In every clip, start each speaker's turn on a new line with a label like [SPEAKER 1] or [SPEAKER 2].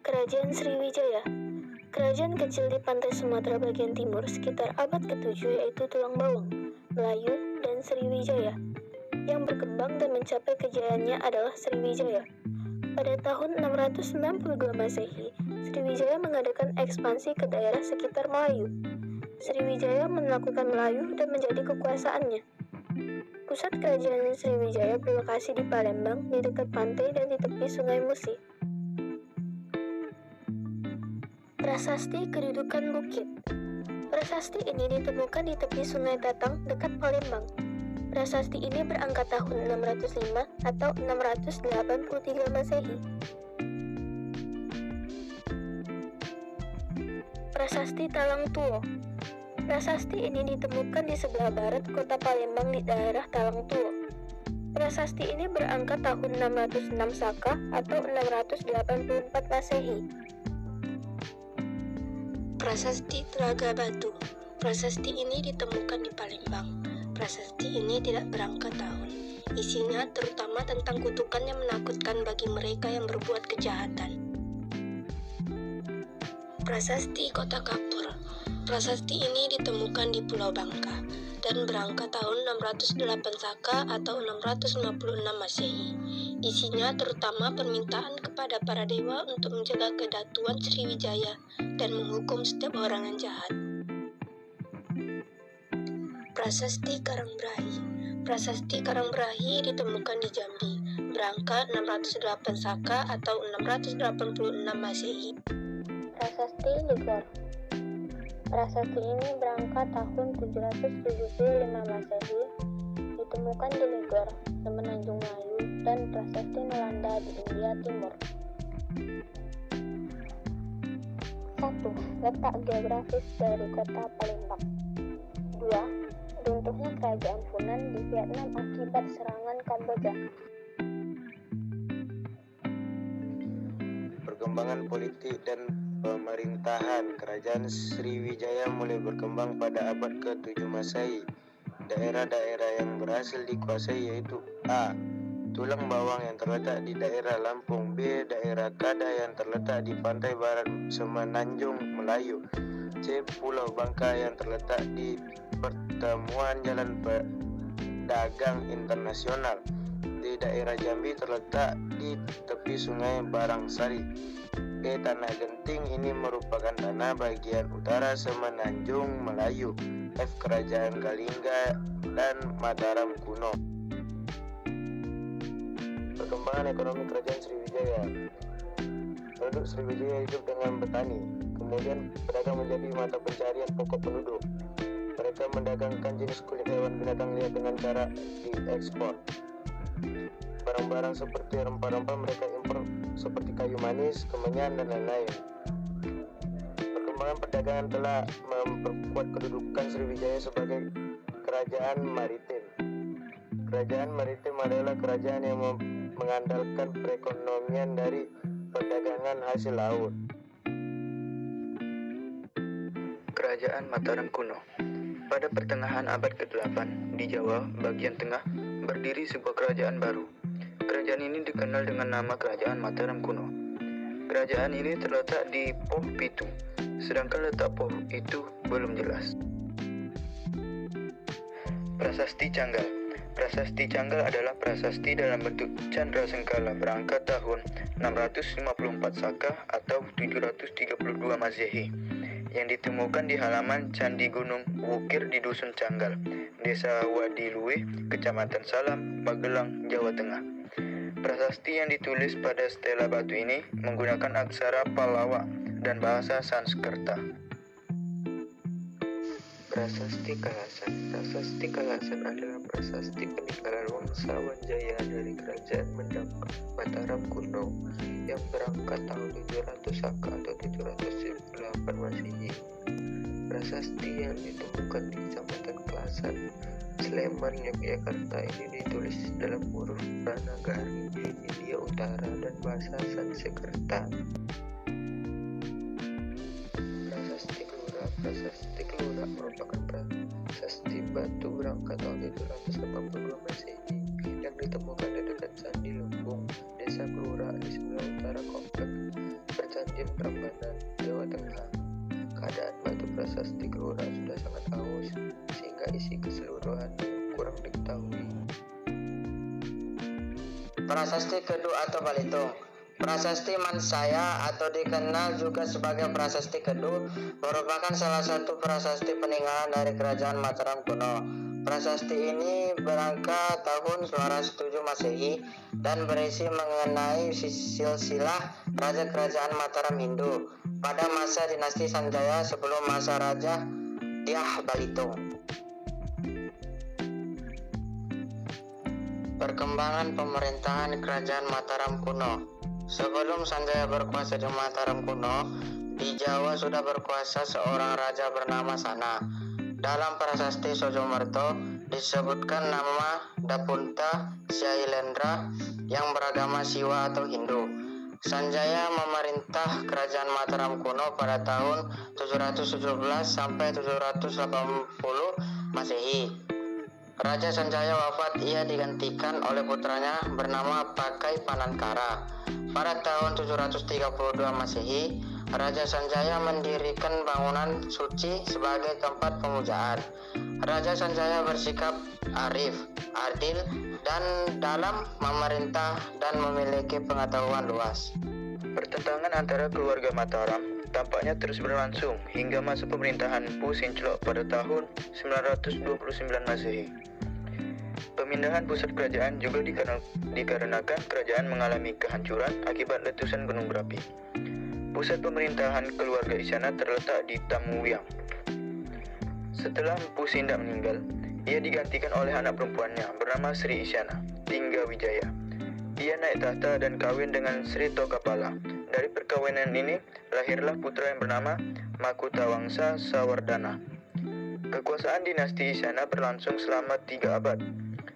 [SPEAKER 1] Kerajaan Sriwijaya. Kerajaan kecil di pantai Sumatera bagian timur sekitar abad ke-7 yaitu Tulang Bawang, Melayu, dan Sriwijaya. Yang berkembang dan mencapai kejayaannya adalah Sriwijaya. Pada tahun 692 Masehi, Sriwijaya mengadakan ekspansi ke daerah sekitar Melayu. Sriwijaya menaklukkan Melayu dan menjadi kekuasaannya. Pusat kerajaan Sriwijaya berlokasi di Palembang, di dekat pantai dan di tepi Sungai Musi. Prasasti kedudukan bukit. Prasasti ini ditemukan di tepi Sungai Tatang dekat Palembang. Prasasti ini berangka tahun 605 atau 683 Masehi. Prasasti Talang Tuo. Prasasti ini ditemukan di sebelah barat kota Palembang di daerah Talang Tuo. Prasasti ini berangka tahun 606 Saka atau 684 Masehi. Prasasti Telaga Batu. Prasasti ini ditemukan di Palembang. Prasasti ini tidak berangka tahun. Isinya terutama tentang kutukan yang menakutkan bagi mereka yang berbuat kejahatan. Prasasti Kota Kapur. Prasasti ini ditemukan di Pulau Bangka dan berangka tahun 608 Saka atau 656 Masehi. Isinya terutama permintaan kepada para dewa untuk menjaga kedatuan Sriwijaya dan menghukum setiap orang yang jahat. Prasasti Karangbrahi. Prasasti Karangbrahi ditemukan di Jambi, berangka 608 Saka atau 686 Masehi. Prasasti Ligor. Prasasti ini berangka tahun 775 Masehi, ditemukan di Ligor, Semenanjung Melayu, dan Prasasti Nalanda di India Timur. 1. Letak geografis dari kota Palembang. 2. Runtuhnya kerajaan Funan di Vietnam akibat serangan Kamboja.
[SPEAKER 2] Perkembangan politik dan pemerintahan kerajaan Sriwijaya mulai berkembang pada abad ke-7 Masehi. Daerah-daerah yang berhasil dikuasai yaitu A. Tulang Bawang yang terletak di daerah Lampung. B. Daerah Kada yang terletak di pantai barat Semenanjung Melayu. C. Pulau Bangka yang terletak di pertemuan jalan pedagang internasional. D. Daerah Jambi terletak di tepi sungai Barangsari. E. Tanah Genting ini merupakan tanah bagian utara Semenanjung Melayu. F. Kerajaan Galingga dan Mataram kuno. Perkembangan ekonomi kerajaan Sriwijaya. Penduduk Sriwijaya hidup dengan bertani, kemudian pedagang menjadi mata pencarian pokok penduduk. Mereka mendagangkan jenis kulit hewan binatang liar dengan cara diekspor. Barang-barang seperti rempah-rempah mereka impor seperti kayu manis, kemenyan, dan lain-lain. Perkembangan perdagangan telah memperkuat kedudukan Sriwijaya sebagai kerajaan maritim. Kerajaan maritim adalah kerajaan yang mengandalkan perekonomian dari perdagangan hasil laut. Kerajaan Mataram kuno. Pada pertengahan abad ke-8 di Jawa bagian tengah berdiri sebuah kerajaan baru. Kerajaan ini dikenal dengan nama Kerajaan Mataram kuno. Kerajaan ini terletak di Poh Pitu, sedangkan letak Poh itu belum jelas. Prasasti Canggal. Prasasti Canggal adalah prasasti dalam bentuk candra sengkala berangka tahun 654 Saka atau 732 Masehi yang ditemukan di halaman Candi Gunung Wukir di Dusun Canggal, Desa Wadiluwe, Kecamatan Salam, Magelang, Jawa Tengah. Prasasti yang ditulis pada stela batu ini menggunakan aksara Pallawa dan bahasa Sanskerta.
[SPEAKER 3] Prasasti Kalasan. Prasasti Kalasan adalah prasasti peninggalan Wangsa Wanjaya dari Kerajaan Mataram kuno yang berangkat tahun 700 Saka atau 708 Masehi. Prasasti yang ditemukan di Kecamatan Kalasan, Sleman, Yogyakarta ini ditulis dalam huruf Pranagari, India Utara dan bahasa Sanskerta. Prasasti Kelura merupakan prasasti batu berangkat tahun 782 Masehi yang ditemukan di dekat Candi Lumbung, Desa Kelura di sebelah utara Komplek Percandian Prambanan, Jawa Tengah. Keadaan batu prasasti Kelura sudah sangat haus sehingga isi keseluruhannya kurang diketahui.
[SPEAKER 2] Prasasti Kedu atau Balitung. Prasasti Mansaya atau dikenal juga sebagai Prasasti Kedu merupakan salah satu prasasti peninggalan dari Kerajaan Mataram kuno. Prasasti ini berangkat tahun 907 Masehi dan berisi mengenai silsilah Raja Kerajaan Mataram Hindu pada masa dinasti Sanjaya sebelum masa Raja Dyah Balitung. Perkembangan pemerintahan Kerajaan Mataram kuno. Sebelum Sanjaya berkuasa di Mataram kuno, di Jawa sudah berkuasa seorang raja bernama Sana. Dalam prasasti Sojomerto disebutkan nama Dapunta Syailendra yang beragama Siwa atau Hindu. Sanjaya memerintah Kerajaan Mataram kuno pada tahun 717 sampai 780 Masehi. Raja Sanjaya wafat, ia digantikan oleh putranya bernama Pakai Panangkara. Pada tahun 732 Masehi, Raja Sanjaya mendirikan bangunan suci sebagai tempat pemujaan. Raja Sanjaya bersikap arif, adil, dan dalam memerintah dan memiliki pengetahuan luas.
[SPEAKER 3] Pertentangan antara keluarga Mataram tampaknya terus berlangsung hingga masa pemerintahan Pu Sinclok pada tahun 929 Masehi. Pemindahan pusat kerajaan juga dikarenakan kerajaan mengalami kehancuran akibat letusan gunung berapi. Pusat pemerintahan keluarga Isyana terletak di Tamuyang. Setelah Empu Sindak meninggal, ia digantikan oleh anak perempuannya bernama Sri Isyana Tinggawijaya. Ia naik tahta dan kawin dengan Sri Tokapala. Dari perkawinan ini lahirlah putra yang bernama Makutawangsa Sawardana. Kekuasaan dinasti Isyana berlangsung selama 3 abad.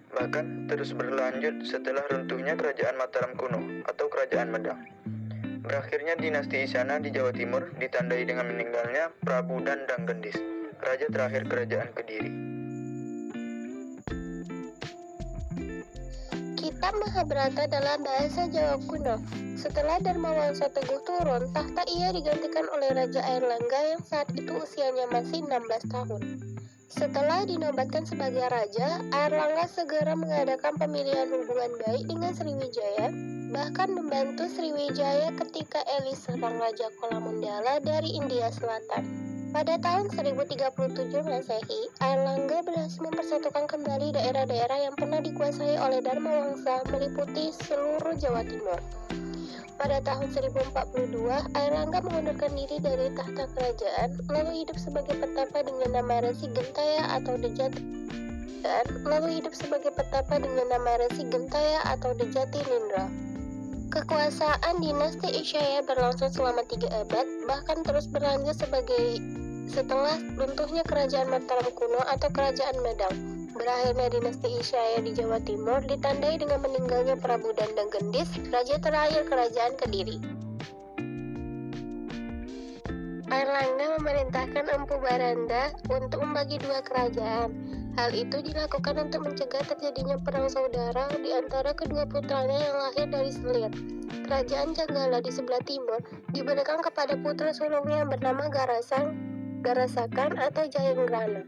[SPEAKER 3] Bahkan terus berlanjut setelah runtuhnya Kerajaan Mataram kuno atau Kerajaan Medang. Berakhirnya dinasti Isyana di Jawa Timur ditandai dengan meninggalnya Prabu Dandang Gendis, raja terakhir Kerajaan Kediri.
[SPEAKER 1] Kitab Mahabharata dalam bahasa Jawa kuno. Setelah Dharmawangsa Teguh turun, tahta ia digantikan oleh Raja Airlangga yang saat itu usianya masih 16 tahun. Setelah dinobatkan sebagai raja, Airlangga segera mengadakan pemilihan hubungan baik dengan Sriwijaya, bahkan membantu Sriwijaya ketika Elis serang Raja Kolamundala dari India Selatan. Pada tahun 1037 Masehi, Airlangga berhasil mempersatukan kembali daerah-daerah yang pernah dikuasai oleh Dharmawangsa meliputi seluruh Jawa Timur. Pada tahun 1042, Airlangga mengundurkan diri dari tahta kerajaan, lalu hidup sebagai petapa dengan nama Resi Gentaya atau Dejati Nindra. Kekuasaan dinasti Isyaya berlangsung selama 3 abad, bahkan terus berlanjut setelah runtuhnya Kerajaan Mataram kuno atau Kerajaan Medang. Berakhirnya dinasti Isyaya di Jawa Timur ditandai dengan meninggalnya Prabu Dandang Gendis, raja terakhir Kerajaan Kediri. Airlangga memerintahkan Empu Baranda untuk membagi 2 kerajaan. Hal itu dilakukan untuk mencegah terjadinya perang saudara di antara kedua putranya yang lahir dari Selir. Kerajaan Janggala di sebelah timur diberikan kepada putra sulungnya yang bernama Garasakan atau Jayenggrana.